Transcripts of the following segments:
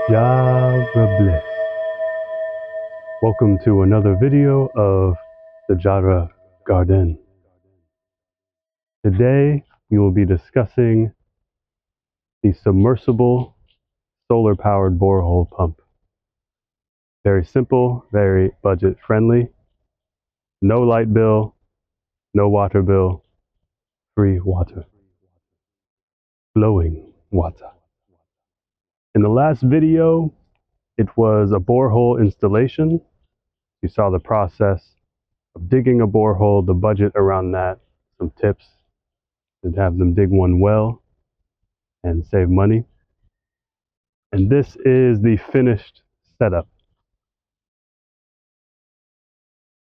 JARA Bliss. Welcome to another video of the JARA Garden. Today we will be discussing the submersible solar powered borehole pump. Very simple, very budget friendly, no light bill, no water bill, free water, flowing water. In the last video, it was a borehole installation. You saw the process of digging a borehole, the budget around that, some tips to have them dig one well and save money. And this is the finished setup.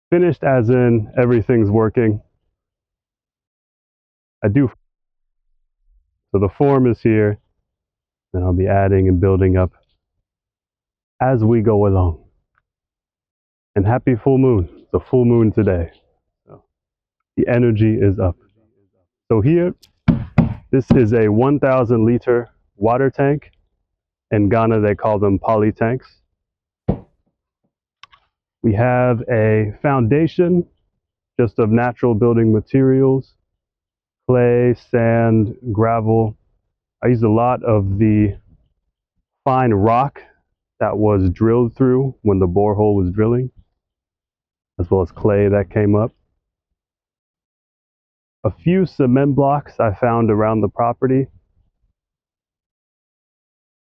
Finished as in everything's working. So the form is here, and I'll be adding and building up as we go along. And happy full moon. It's a full moon today. So the energy is up. So here, this is a 1,000 liter water tank. In Ghana, they call them poly tanks. We have a foundation just of natural building materials, clay, sand, gravel. I used a lot of the fine rock that was drilled through when the borehole was drilling, as well as clay that came up. A few cement blocks I found around the property,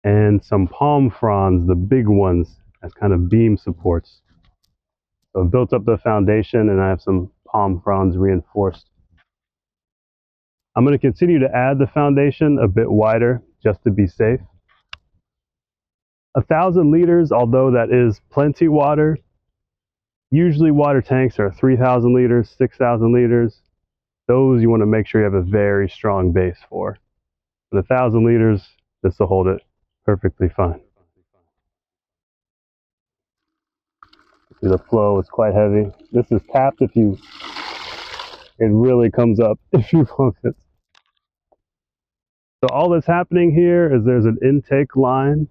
and some palm fronds, the big ones, as kind of beam supports. So I've built up the foundation, and I have some palm fronds reinforced. I'm going to continue to add the foundation a bit wider just to be safe. 1,000 liters, although that is plenty water. Usually water tanks are 3,000 liters, 6,000 liters. Those you want to make sure you have a very strong base for. But 1,000 liters, this will hold it perfectly fine. See the flow, it's quite heavy. This is tapped it really comes up if you pump it. So all that's happening here is there's an intake line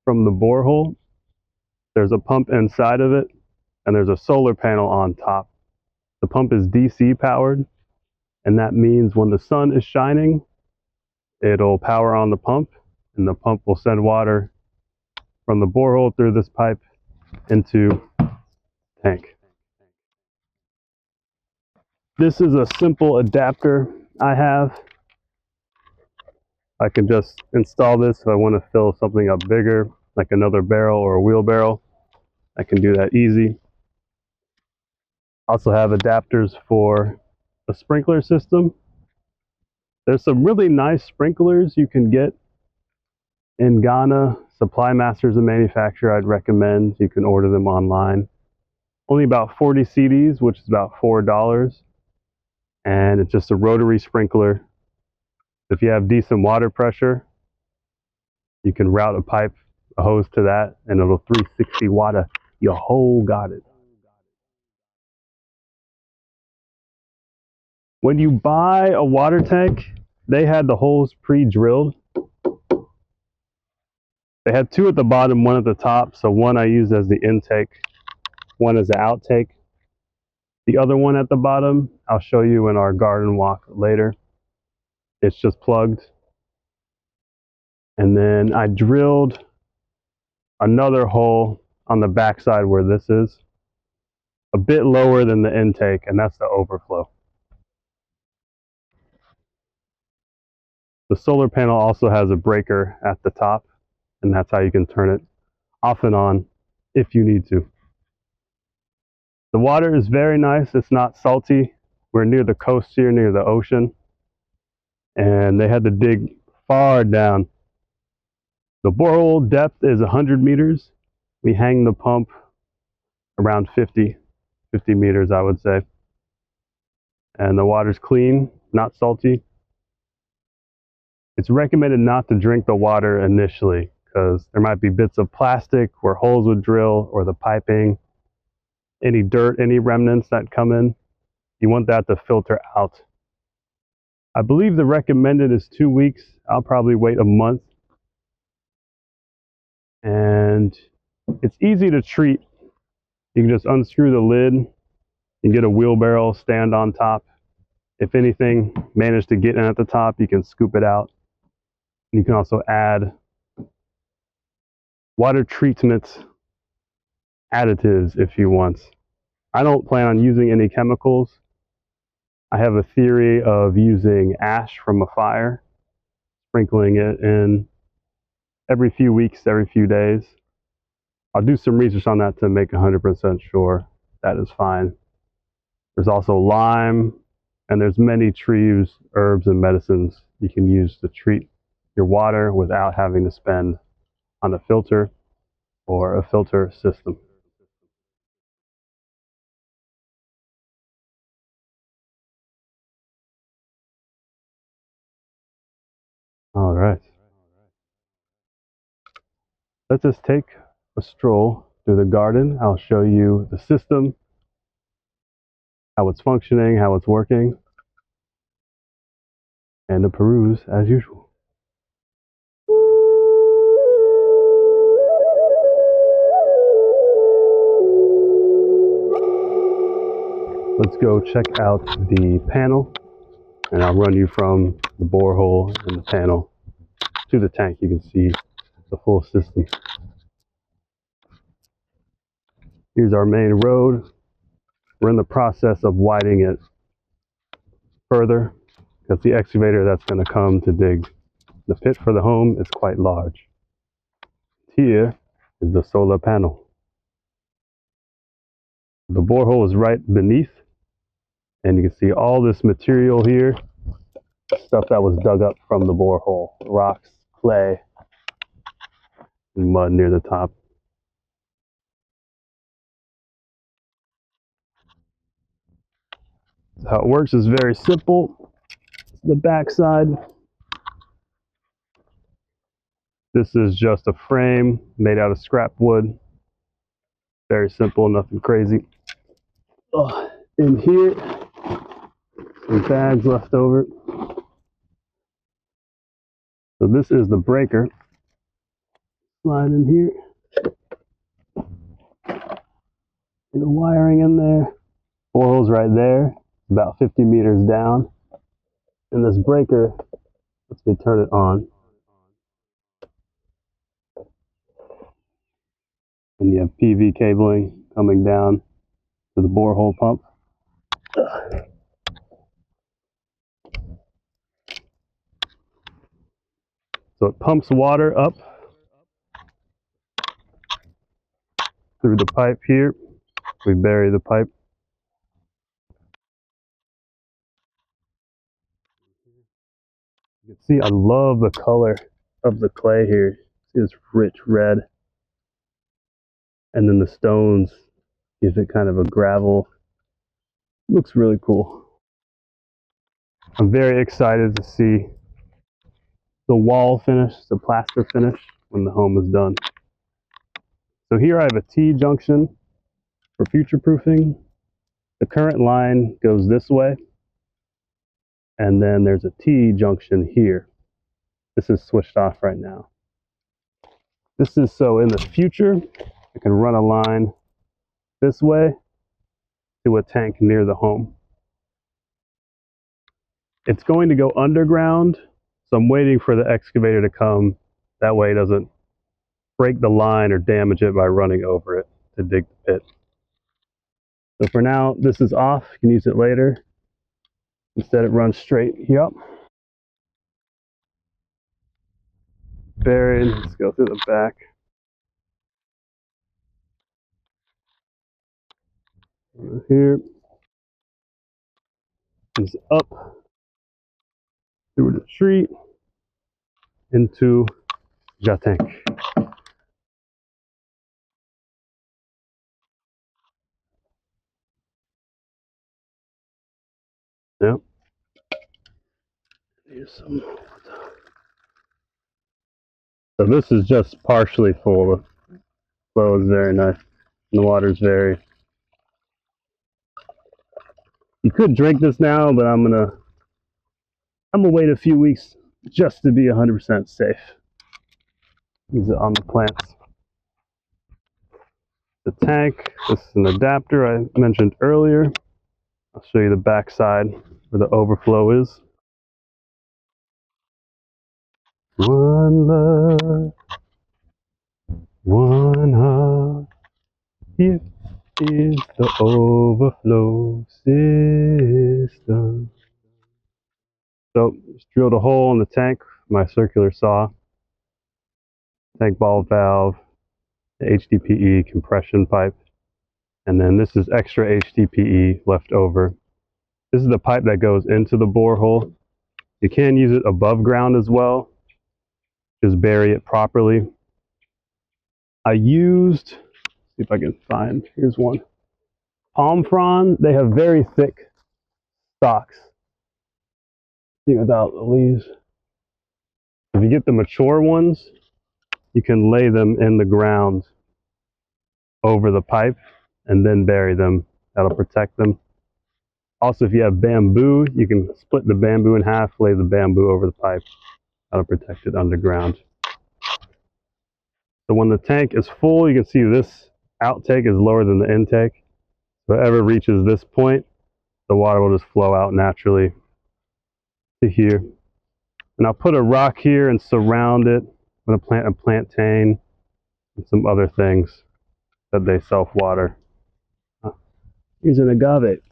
from the borehole. There's a pump inside of it, and there's a solar panel on top. The pump is DC powered, and that means when the sun is shining, it'll power on the pump, and the pump will send water from the borehole through this pipe into the tank. This is a simple adapter I have. I can just install this if I want to fill something up bigger, like another barrel or a wheelbarrow. I can do that easy. Also have adapters for a sprinkler system. There's some really nice sprinklers you can get in Ghana. Supply Master is a manufacturer I'd recommend. You can order them online. Only about 40 cedis, which is about $4. And it's just a rotary sprinkler. If you have decent water pressure, you can route a hose to that, and it'll 360 water your whole garden. When you buy a water tank, they had the holes pre-drilled. They had two at the bottom, one at the top. So one I used as the intake, one as the outtake. The other one at the bottom, I'll show you in our garden walk later. It's just plugged. And then I drilled another hole on the backside where this is, a bit lower than the intake, and that's the overflow. The solar panel also has a breaker at the top, and that's how you can turn it off and on if you need to. The water is very nice. It's not salty. We're near the coast here, near the ocean, and they had to dig far down. The borehole depth is 100 meters. We hang the pump around 50 meters, I would say. And the water's clean, not salty. It's recommended not to drink the water initially because there might be bits of plastic where holes would drill, or the piping, any dirt, any remnants that come in. You want that to filter out. I believe the recommended is 2 weeks. I'll probably wait a month and it's easy to treat. You can just unscrew the lid and get a wheelbarrow stand on top. If anything managed to get in at the top, you can scoop it out. You can also add water treatment additives if you want. I don't plan on using any chemicals. I have a theory of using ash from a fire, sprinkling it in every few weeks, every few days. I'll do some research on that to make 100% sure that is fine. There's also lime, and there's many trees, herbs, and medicines you can use to treat your water without having to spend on a filter or a filter system. All right. Let's just take a stroll through the garden. I'll show you the system, how it's functioning, how it's working, and to peruse as usual. Let's go check out the panel, and I'll run you from the borehole and the panel to the tank. You can see the full system. Here's our main road. We're in the process of widening it further because the excavator that's going to come to dig the pit for the home is quite large. Here is the solar panel. The borehole is right beneath, and you can see all this material here, stuff that was dug up from the borehole, rocks, clay, and mud near the top. So how it works is very simple. The back side, this is just a frame made out of scrap wood. Very simple, nothing crazy. In here, some bags left over. So this is the breaker. Slide in here. Get the wiring in there. Borehole's right there, about 50 meters down. And this breaker lets me turn it on. And you have PV cabling coming down to the borehole pump. So it pumps water up through the pipe here. We bury the pipe. You can see I love the color of the clay here. It's rich red. And then the stones gives it kind of a gravel. Looks really cool. I'm very excited to see the wall finish, the plaster finish when the home is done. So here I have a T-junction for future proofing. The current line goes this way, and then there's a T-junction here. This is switched off right now. This is so in the future, I can run a line this way to a tank near the home. It's going to go underground, so I'm waiting for the excavator to come. That way it doesn't break the line or damage it by running over it to dig the pit. So for now, this is off. You can use it later. Instead, it runs straight here up. Buried. Let's go through the back. Here is up through the tree into the tank. Yep. Here's some. So this is just partially full. The flow is very nice. And the water is very. You could drink this now, but I'm gonna wait a few weeks just to be 100% safe. Use it on the plants. the tank. This is an adapter I mentioned earlier. I'll show you the back side where the overflow is. One love, one heart, here is the overflow system. So just drilled a hole in the tank, my circular saw, tank ball valve, the HDPE compression pipe, and then this is extra HDPE left over. This is the pipe that goes into the borehole. You can use it above ground as well. Just bury it properly. I used, see if I can find, here's one. Palm frond, they have very thick stalks. See without the leaves. If you get the mature ones, you can lay them in the ground over the pipe and then bury them. That'll protect them. Also, if you have bamboo, you can split the bamboo in half, lay the bamboo over the pipe. That'll protect it underground. So when the tank is full, you can see this outtake is lower than the intake. If it ever reaches this point, the water will just flow out naturally to here. And I'll put a rock here and surround it. I'm going to plant a plantain and some other things that they self-water. Here's an agave.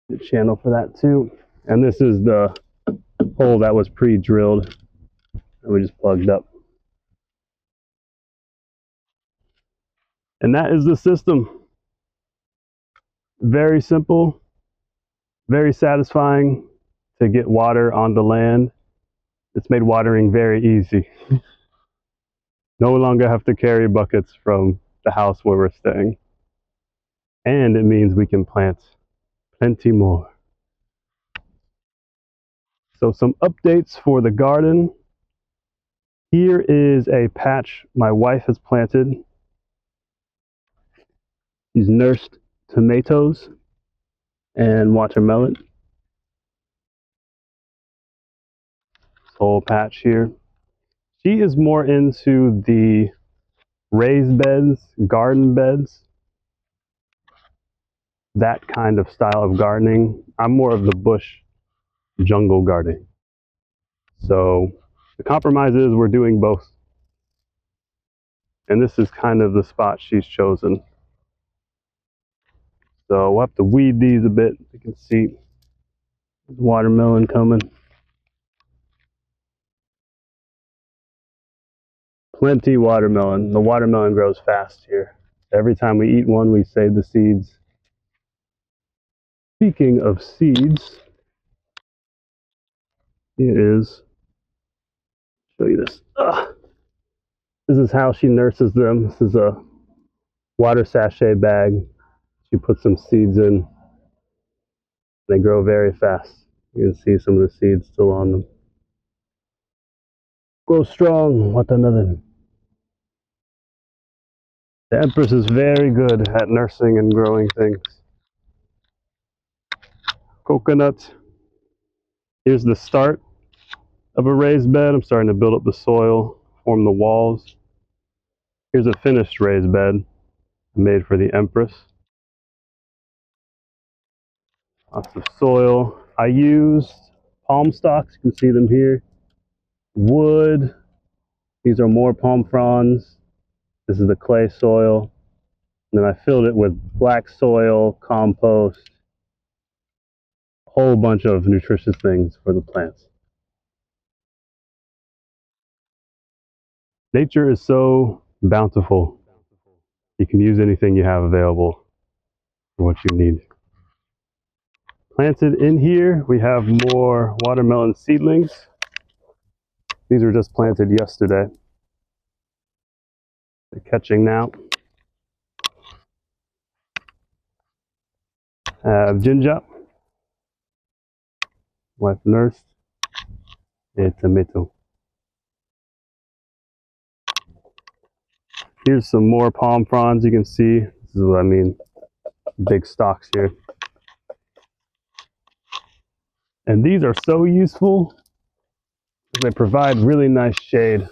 The channel for that too. And this is the hole that was pre-drilled and we just plugged up. And that is the system. Very simple, very satisfying to get water on the land. It's made watering very easy. No longer have to carry buckets from the house where we're staying. And it means we can plant plenty more. So some updates for the garden. Here is a patch my wife has planted. She's nursed tomatoes and watermelon. This whole patch here. She is more into the raised beds, garden beds, that kind of style of gardening. I'm more of the bush jungle gardening. So the compromise is we're doing both. And this is kind of the spot she's chosen. So we'll have to weed these a bit. You can see watermelon coming. Plenty watermelon. The watermelon grows fast here. Every time we eat one, we save the seeds. Speaking of seeds, here is, show you this. This is how she nurses them. This is a water sachet bag. She puts some seeds in. They grow very fast. You can see some of the seeds still on them. Grow strong, watermelon. The Empress is very good at nursing and growing things. Coconut. Here's the start of a raised bed. I'm starting to build up the soil, form the walls. Here's a finished raised bed made for the Empress. Lots of soil. I used palm stalks, you can see them here. Wood. These are more palm fronds. This is the clay soil. And then I filled it with black soil, compost, a whole bunch of nutritious things for the plants. Nature is so bountiful. You can use anything you have available for what you need. Planted in here, we have more watermelon seedlings. These were just planted yesterday. They're catching now. Ginger, wife nursed, and tomato. Here's some more palm fronds you can see. This is what I mean, big stalks here. And these are so useful. They provide really nice shade.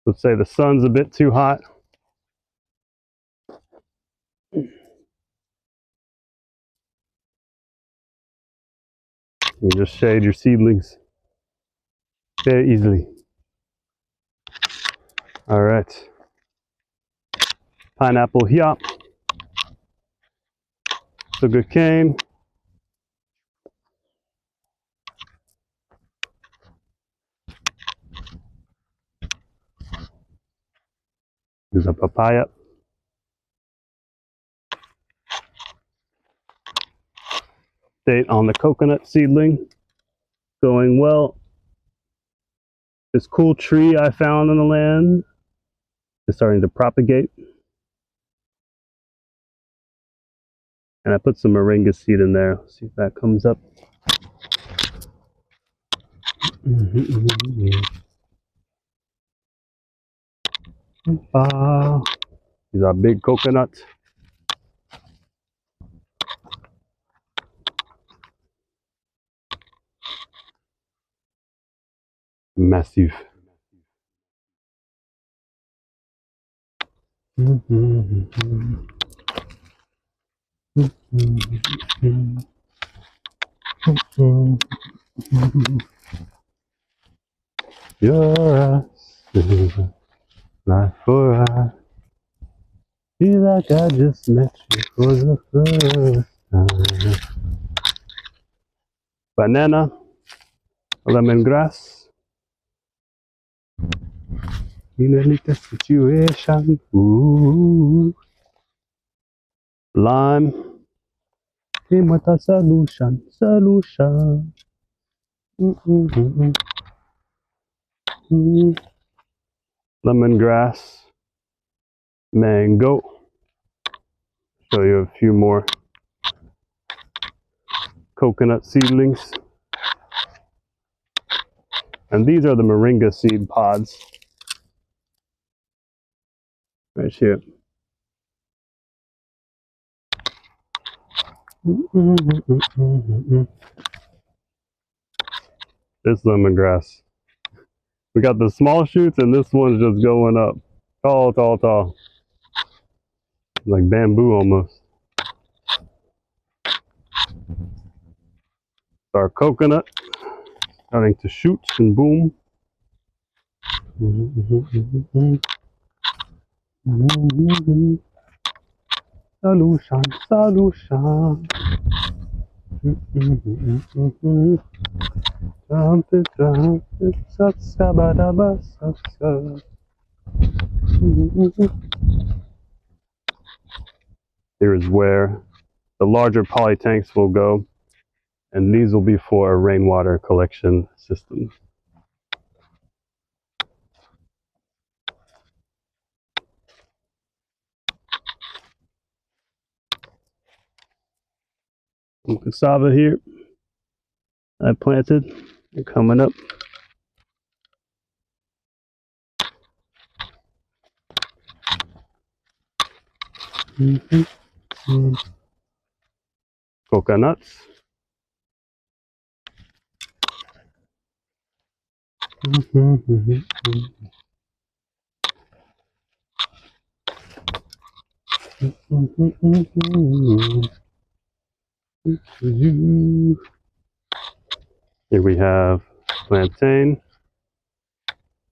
Let's say the sun's a bit too hot. You just shade your seedlings very easily. All right. Pineapple here. Sugar cane. There's a papaya. Date on the coconut seedling. Going well. This cool tree I found on the land is starting to propagate. And I put some moringa seed in there. Let's see if that comes up. These are big coconuts. Massive. You're not for I feel like I just met you for the first time. Banana, lemongrass, in a little situation. Ooh. Lime, came with a solution. Lemongrass, mango. Show you a few more coconut seedlings. And these are the moringa seed pods. Right here. This lemongrass. We got the small shoots and this one's just going up. Tall, tall, tall. Like bamboo almost. Our coconut starting to shoot and boom. Solution, solution. Trumpet, trumpet, sa-sa-ba-da-ba, sa-sa. Here is where the larger poly tanks will go, and these will be for a rainwater collection system. Some cassava here I planted and coming up. Coconuts. Here we have plantain,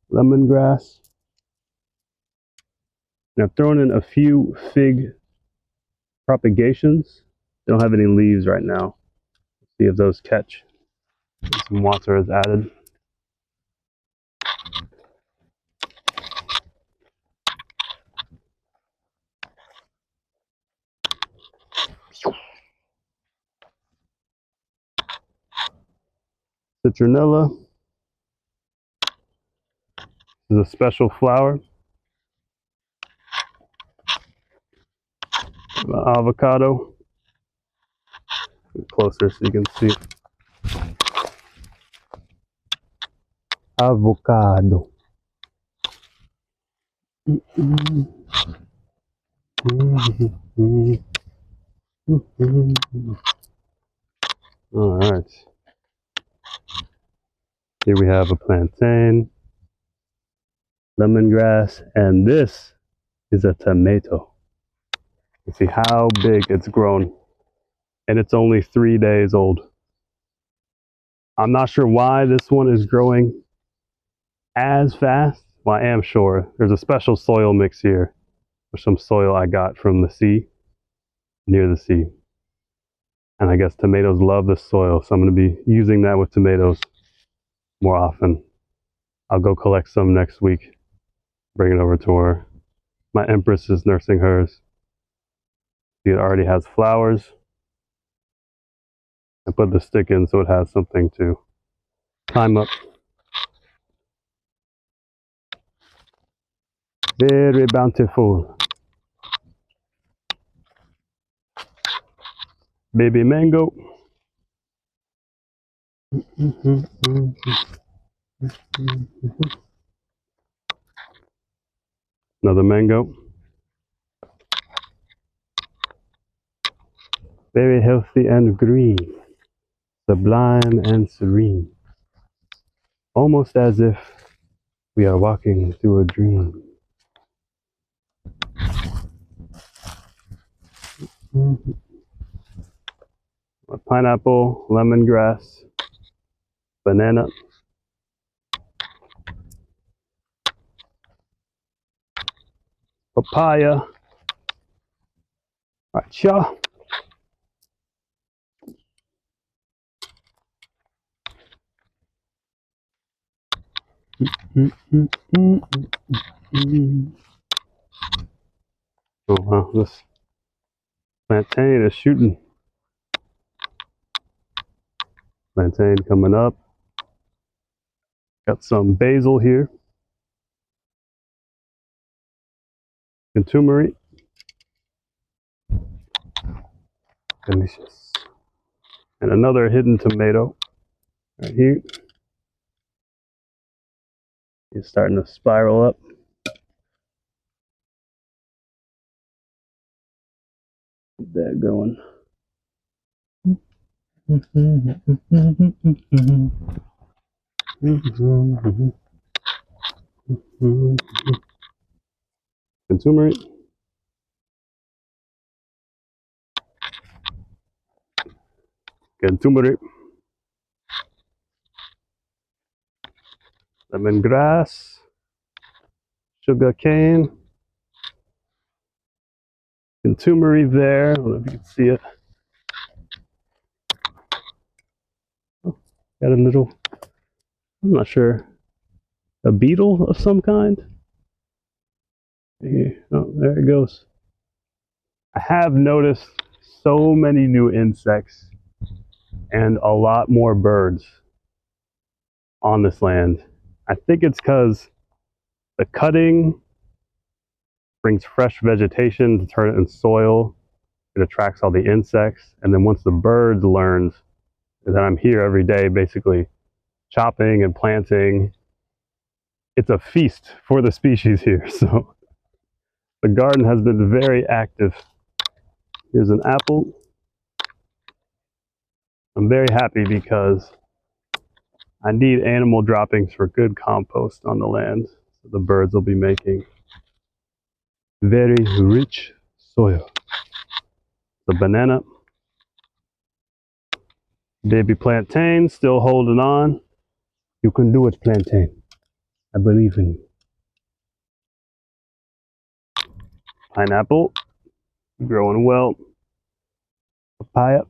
lemongrass. And I've thrown in a few fig propagations. They don't have any leaves right now. Let's see if those catch. Some water is added. Citronella. This is a special flower. Avocado. Get closer so you can see. Avocado. All right. Here we have a plantain. lemongrass, and this is a tomato. You see how big it's grown, and it's only 3 days old. I'm not sure why this one is growing as fast. Well, I am sure. There's a special soil mix here, or some soil I got from the sea, near the sea. And I guess tomatoes love the soil, so I'm going to be using that with tomatoes more often. I'll go collect some next week, bring it over to her. My Empress is nursing hers. See, it already has flowers. I put the stick in so it has something to climb up. Very bountiful. Baby mango. Another mango. Very healthy and green. Sublime and serene. Almost as if we are walking through a dream. Pineapple, lemongrass, banana, papaya, matcha, oh wow, this plantain is shooting. Plantain coming up. Got some basil here. And turmeric. Delicious. And another hidden tomato right here. It's starting to spiral up. Get that going. And turmeric. And turmeric. Lemongrass. Sugar cane. And turmeric there. I don't know if you can see it. Oh, got a little, I'm not sure, a beetle of some kind. Here. Oh, there it goes. I have noticed so many new insects and a lot more birds on this land. I think it's because the cutting brings fresh vegetation to turn it in soil. It attracts all the insects. And then once the birds learn that I'm here every day, basically chopping and planting, it's a feast for the species here. So the garden has been very active. Here's an apple. I'm very happy because I need animal droppings for good compost on the land. So the birds will be making very rich soil. The banana. Baby plantain still holding on. You can do it, plantain. I believe in you. Pineapple. Growing well. Papaya.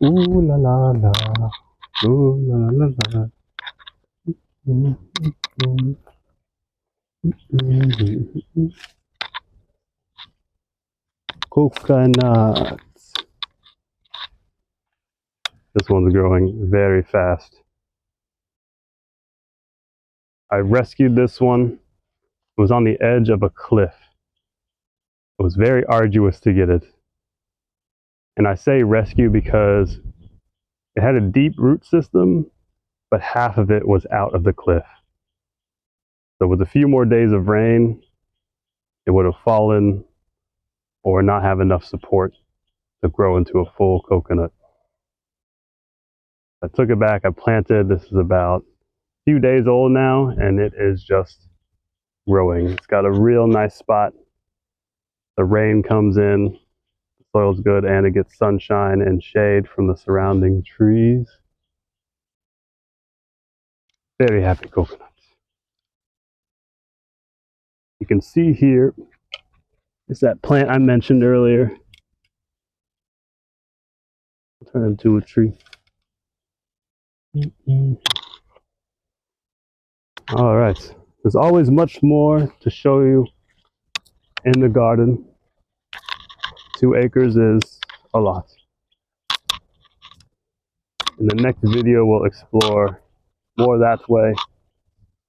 Ooh la la la. Ooh la la la. Coconut. This one's growing very fast. I rescued this one. It was on the edge of a cliff. It was very arduous to get it. And I say rescue because it had a deep root system, but half of it was out of the cliff. So with a few more days of rain, it would have fallen or not have enough support to grow into a full coconut. I took it back, I planted. This is about a few days old now, and it is just growing. It's got a real nice spot. The rain comes in, the soil's good, and it gets sunshine and shade from the surrounding trees. Very happy coconuts. You can see here is that plant I mentioned earlier. Turn into a tree. All right. There's always much more to show you in the garden. 2 acres is a lot. In the next video, we'll explore more that way.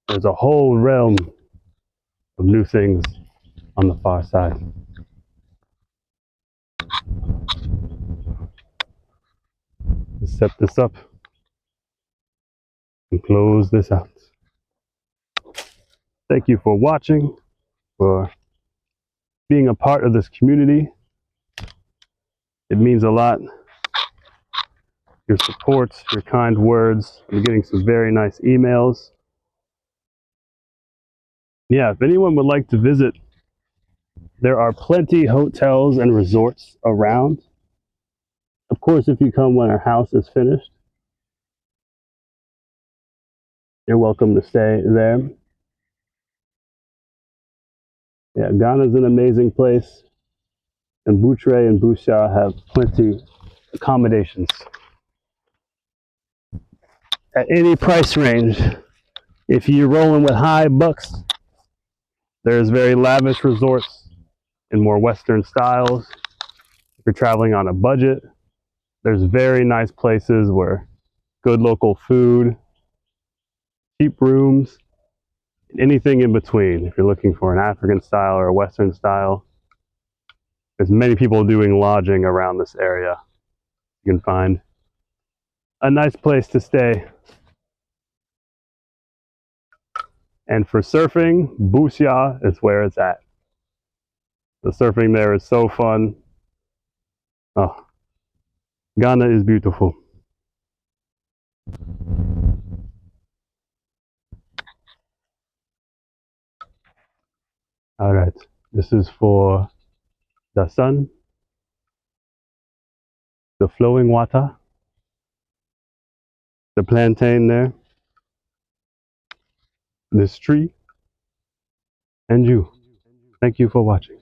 There's a whole realm of new things on the far side. Let's set this up and close this out. Thank you for watching, for being a part of this community. It means a lot. Your support, your kind words. I'm getting some very nice emails. Yeah, if anyone would like to visit, there are plenty hotels and resorts around. Of course, if you come when our house is finished, you're welcome to stay there. Yeah, Ghana's an amazing place, and Boutre and Busha have plenty accommodations at any price range. If you're rolling with high bucks, there's very lavish resorts in more Western styles. If you're traveling on a budget, there's very nice places where good local food, cheap rooms, and anything in between. If you're looking for an African style or a Western style, there's many people doing lodging around this area. You can find a nice place to stay. And for surfing, Busia is where it's at. The surfing there is so fun. Oh, Ghana is beautiful. All right, this is for the sun, the flowing water, the plantain there, this tree, and you. Thank you for watching.